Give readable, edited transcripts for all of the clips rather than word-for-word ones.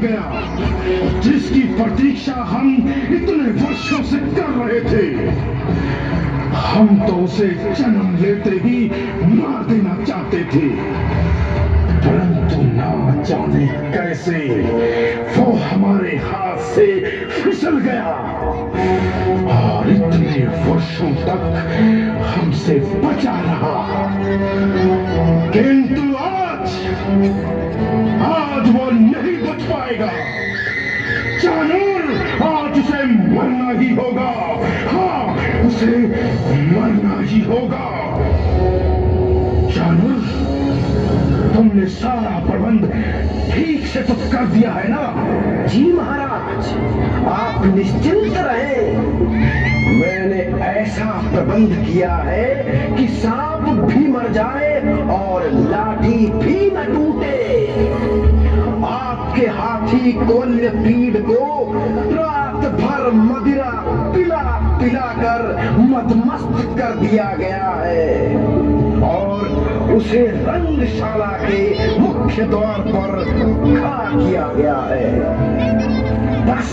गया जिसकी प्रतीक्षा हम इतने वर्षों से कर रहे थे। हम तो उसे जन्म लेते ही मार देना चाहते थे, परंतु ना जाने कैसे वो हमारे हाथ से फिसल गया और इतने वर्षों तक हमसे बचा रहा। किंतु आज वो नहीं बच पाएगा। जानूर, आज उसे मरना ही होगा। हाँ, उसे मरना ही होगा। जानूर, तुमने सारा प्रबंध ठीक से तो कर दिया है ना? जी महाराज, आप निश्चिंत रहें। मैंने ऐसा प्रबंध किया है कि सांप भी मर जाए और लाठी भी न टूटे। आपके हाथी कोल्य पीड़ को रात भर मदिरा पिला पिला कर मदमस्त कर दिया गया है और उसे रंगशाला के मुख्य द्वार पर खड़ा किया गया है। बस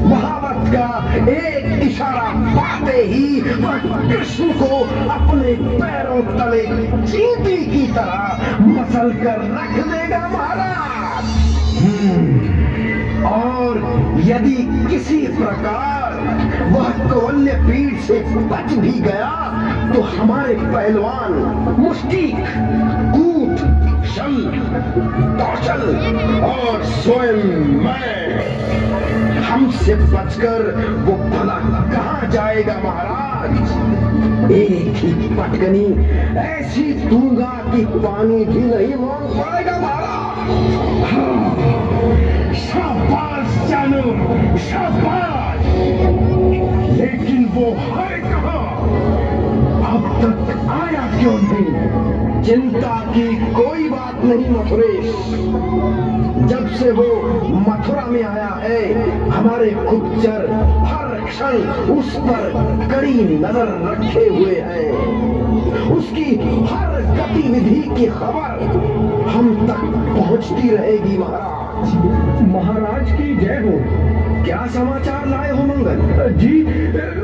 महावत का एक इशारा पाते ही वह कृष्ण को अपने पैरों तले चींटी की तरह मसल कर रख देगा महाराज। और यदि किसी प्रकार वह कोल्य पीड़ से बच भी गया तो हमारे पहलवान मुष्टिक, कूट, शल, कौशल और स्वयं मैं, हमसे बचकर वो भला कहाँ जाएगा महाराज। एक ही पटकनी ऐसी दूंगा कि पानी भी नहीं मांग पाएगा महाराज। शाबाश जानू, शाबाश। लेकिन वो है कहाँ? अब तक आया क्यों नहीं? चिंता की कोई बात नहीं मथुरेश। जब से वो मथुरा में आया है हमारे गुप्तचर हर क्षण उस पर कड़ी नजर रखे हुए हैं। उसकी हर गतिविधि की खबर हम तक पहुंचती रहेगी महाराज। महाराज की जय हो। क्या समाचार लाए हो मंगल? जी,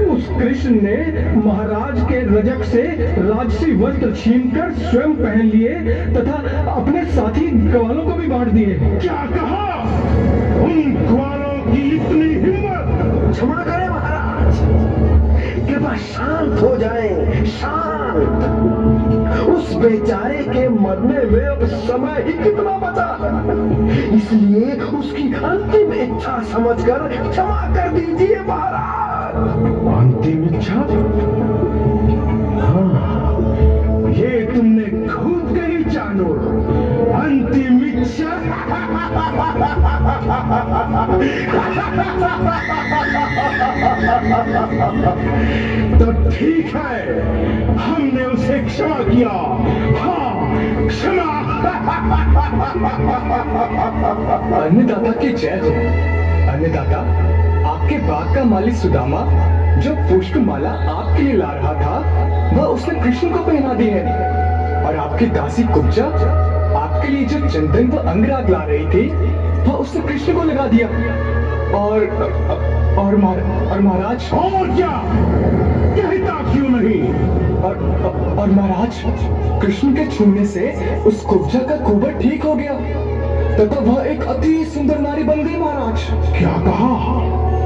उस कृष्ण ने महाराज के रजक से राजसी वस्त्र छीनकर स्वयं पहन लिए तथा अपने साथी ग्वालों को भी बांट दिए। क्या कहा? उन ग्वालों की इतनी हिम्मत? क्षमा करें महाराज, कृपया शांत हो जाएं, शांत। उस बेचारे के मरने में अब समय ही कितना बचा है, इसलिए उसकी अंतिम इच्छा समझकर क्षमा कर दीजिए महाराज। अंतिम इच्छा? हाँ, ये तुमने खुद कही जानू। अंतिम इच्छा? तो ठीक है, हमने उसे क्षमा किया। हाँ, क्षमा। अन्नदाता की जय हो। अन्नदाता, आपके बाग का माली सुदामा जो पुष्पमाला आपके लिए ला रहा था वह उसने कृष्ण को पहना दी है और आपकी दासी कुब्जा आपके लिए जो चंदन व अंगराग ला रही थी वह उसने कृष्ण को लगा दिया। और महाराज। और क्या कहता क्यों नहीं? और महाराज, कृष्ण के छूने से उस कुब्जा का कुबर ठीक हो गया तथा वह एक अति सुंदर नारी बन गई महाराज। क्या कहा?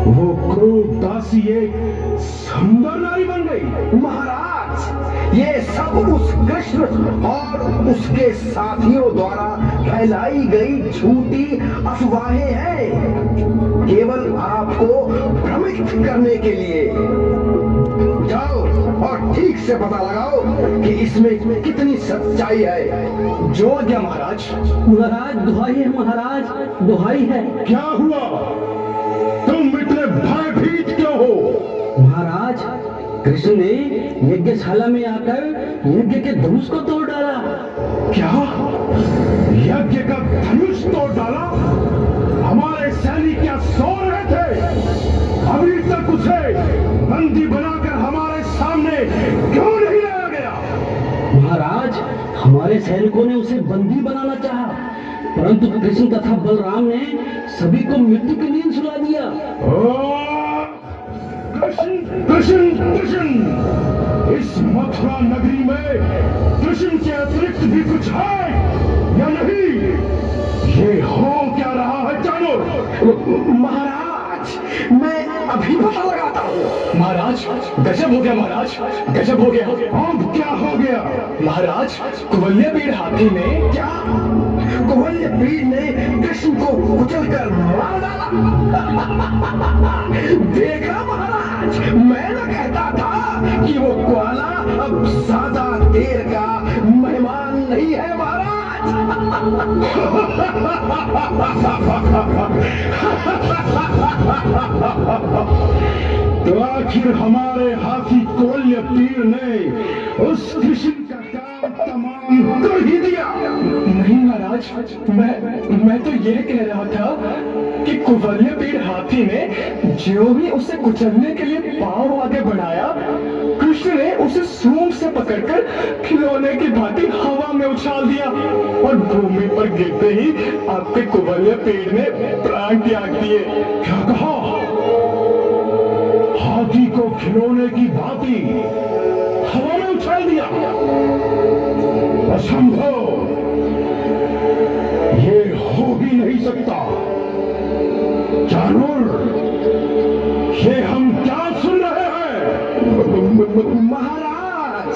वो क्रूर दासी एक सुंदर नारी बन गई? महाराज, ये सब उस कृष्ण और उसके साथियों द्वारा फैलाई गई झूठी अफवाहें हैं, केवल आपको भ्रमित करने के लिए। जाओ और ठीक से पता लगाओ कि इसमें कितनी सच्चाई है। जो आज्ञा महाराज। महाराज दुहाई है, महाराज दुहाई है। क्या हुआ? तुम इतने भयभीत क्यों हो? महाराज, कृष्ण ने यज्ञशाला में आकर यज्ञ के धनुष को तोड़ डाला। क्या? यज्ञ का धनुष तोड़ डाला? हमारे सैनिक क्या सो रहे थे? अभी तक उसे बंदी बनाकर हमारे सामने क्यों नहीं लाया गया? महाराज, हमारे सैनिकों ने उसे बंदी बनाना चाहा, परंतु कृष्ण तथा बलराम ने सभी को मृत्यु की नींद सुला दिया। कृष्ण कृष्ण कृष्ण, इस मथुरा नगरी में कृष्ण के अतिरिक्त भी कुछ है या नहीं? ये हो क्या रहा है जानो। महाराज, मैं अभी पता लगाता हूँ। महाराज, गजब हो गया महाराज, गजब हो गया। अब क्या हो गया? महाराज, कुवल्यपीड़ हाथी ने क्या कुवल्यपीड़ ने कृष्ण को कुचलकर मार डाला? देखा महाराज, मैं न कहता था कि वो ग्वाला अब ज्यादा देर का मेहमान नहीं है महाराज। तो आखिर हमारे हाथी कुवल्यपीड़ ने उस कृष्ण का काम तमाम कर ही दिया। नहीं महाराज, मैं तो यह कह रहा था कि कुवल्यपीड़ हाथी ने जो भी उसे कुचलने के लिए पांव आगे बढ़ाया, कृष्ण ने उसे सूंड से पकड़कर खिलौने की भांति हवा में उछाल दिया और भूमि पर गिरते ही आपके कुवल्यपीड़ ने प्राण त्याग दिए। क्या कहा? हाथी को खिलौने की भांति हवा में उछाल दिया? असंभव, ये हो ही नहीं सकता। जानवर, ये हम क्या सुन रहे हैं? महाराज,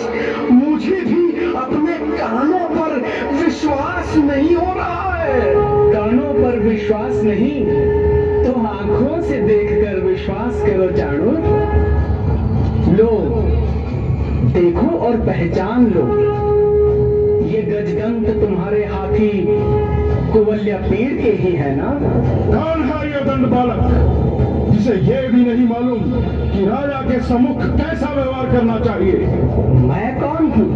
मुझे भी अपने कानों पर विश्वास नहीं हो रहा है। कानों पर विश्वास नहीं तो आंखों से देखकर विश्वास करो चाणूर। लो, देखो और पहचान लो, ये गजदंत तुम्हारे हाथी कुवल्यपीड़ के ही है ना? कौन है ये दंड बालक जिसे ये भी नहीं मालूम कि राजा के सम्मुख कैसा व्यवहार करना चाहिए? मैं कौन हूं?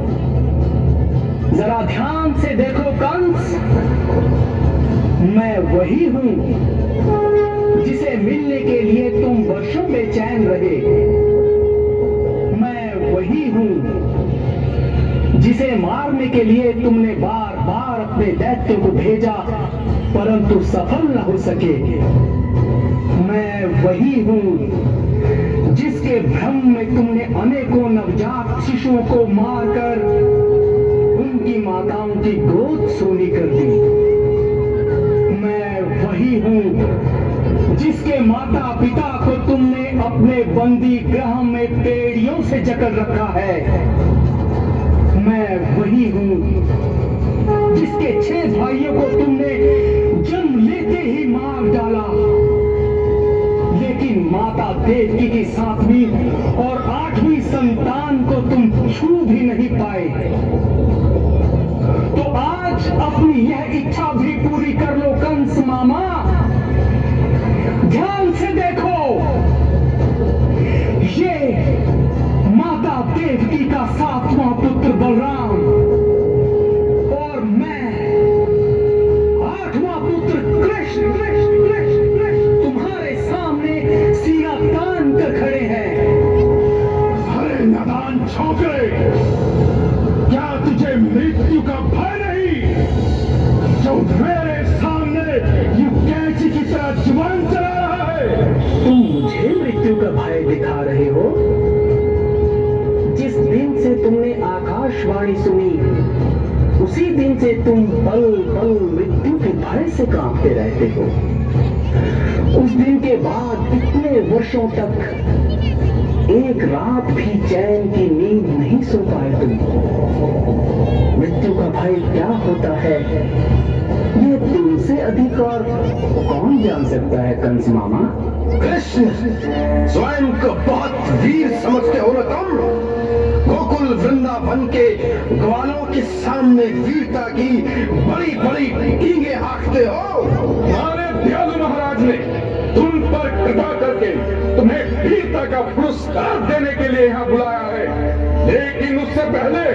जरा ध्यान से देखो कंस, मैं वही हूं जिसे मिलने के लिए तुम वर्षों बेचैन रहे। मैं वही हूं जिसे मारने के लिए तुमने बार बार अपने दैत्य को भेजा परंतु सफल न हो सके। मैं वही हूं जिसके भ्रम में तुमने अनेकों नवजात शिशुओं को मारकर उनकी माताओं की गोद सोनी कर दी। मैं वही हूं जिसके माता पिता को तुमने अपने बंदी गृह में पेड़ियों से जकड़ रखा है। मैं वही हूं जिसके 6 भाइयों को तुमने जन्म लेते ही मार डाला, लेकिन माता देवकी की 7वीं और 8वीं संतान को तुम छू भी नहीं पाए। तो आज अपनी यह इच्छा भी पूरी कर लो कंस मामा। ध्यान से देखो, ये माता देवकी का 7वां पुत्र बलराम और मैं 8वां पुत्र कृष्ण तुम्हारे सामने सिरा तान कर खड़े हैं। अरे नादान छोकरे, क्या तुझे मृत्यु का भय नहीं जो मेरे सामने यूं कैंची की तरह जुबान चला रहा है? तुम मुझे मृत्यु का भय दिखा रहे हो? जिस दिन से तुमने आकाशवाणी सुनी उसी दिन से तुम पल पल मृत्यु के भय से कांपते रहते हो। उस दिन के बाद इतने वर्षों तक एक रात भी चैन की नींद नहीं सो पाए तुम। मृत्यु का भय क्या होता है ये तुमसे अधिक और कौन जान सकता है कंस मामा? कृष्ण, स्वयं को बहुत वीर समझते हो ना तुम? गोकुल वृंदावन के ग्वालों के सामने वीरता की बड़ी बड़ी टींगे हाँकते हो। हमारे दयालु महाराज ने तुम पर कृपा करके तुम्हें वीरता का पुरस्कार देने के लिए यहाँ बुलाया है, लेकिन उससे पहले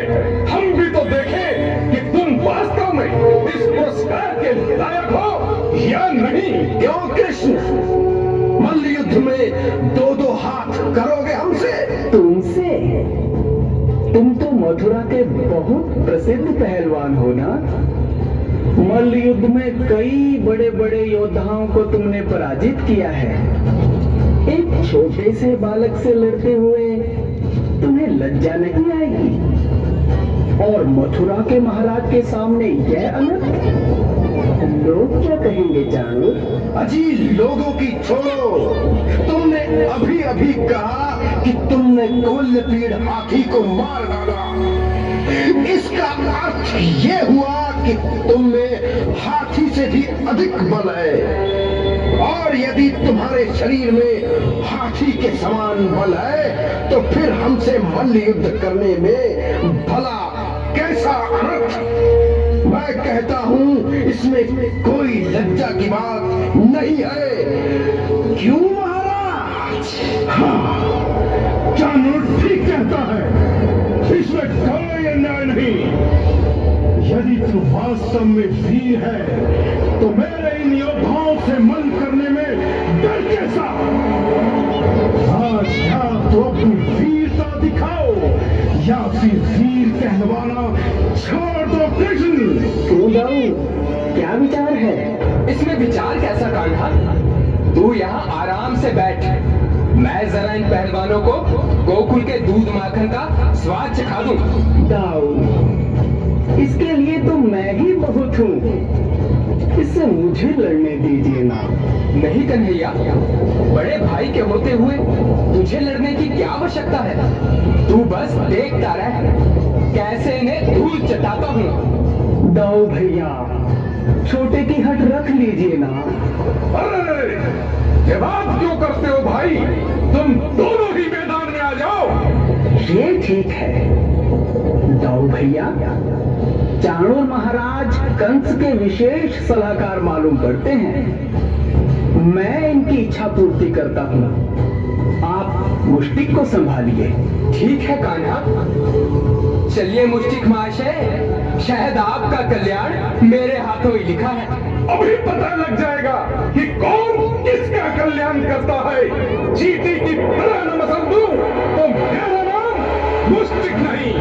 हम भी तो देखें कि तुम वास्तव में इस पुरस्कार के लायक हो या नहीं। क्यों कृष्ण, मल्ल युद्ध में 2-2 हाथ करोगे हमसे? तुमसे? तुम तो मथुरा के बहुत प्रसिद्ध पहलवान हो ना? मल्ल युद्ध में कई बड़े बड़े योद्धाओं को तुमने पराजित किया है। एक छोटे से बालक से लड़ते हुए तुम्हें लज्जा नहीं आएगी? और मथुरा के महाराज के सामने यह अनर्थ? लोग क्या कहेंगे जानू? अजी लोगों की छोड़ो, तुमने अभी अभी कहा कि तुमने गोल्यपीड़ हाथी को मार डाला। इसका अर्थ ये हुआ कि तुम में हाथी से भी अधिक बल है। और यदि तुम्हारे शरीर में हाथी के समान बल है तो फिर हमसे मल्ल युद्ध करने में भला कैसा अनर्थ? मैं कहता हूं इसमें कोई लज्जा की बात नहीं है। क्यों महाराज? हाँ, जानवर ठीक कहता है, इसमें कोई अन्याय नहीं। यदि तू वास्तव में वीर है तो मेरे इन योद्धाओं से मन करने में डर कैसा? आज या तो अपनी वीरता दिखाओ या फिर वीर कहलवाना छोड़ दो कृष्ण। क्यों जाऊं? क्या विचार है? इसमें विचार कैसा कान्हा? तू यहाँ आराम से बैठ, मैं जरा इन पहलवानों को गोकुल के दूध माखन का स्वाद चखा दूं। दाऊ, इसके लिए तो मैं ही बहुत हूँ। इससे मुझे लड़ने दीजिए ना। नहीं कन्हैया, बड़े भाई के होते हुए तुझे लड़ने की क्या आवश्यकता है? तू बस देखता रह कैसे इन्हें धूल चटाता हूँ। दाऊ भैया, छोटे की हट रख लीजिए ना। अरे ये बात क्यों करते हो भाई? तुम दोनों ही मैदान में आ जाओ। ये ठीक है दाऊ भैया। चाणूर महाराज कंस के विशेष सलाहकार मालूम पड़ते हैं। मैं इनकी इच्छा पूर्ति करता हूँ, आप मुष्टिक को संभालिए। ठीक है कान्हा, चलिए मुष्टिक महाशय, शायद आपका कल्याण मेरे हाथों ही लिखा है। अभी पता लग जाएगा कि कौन किसका कल्याण करता है। चीटी की तरह न मसल दूं तो मेरा नाम मुष्टिक नहीं।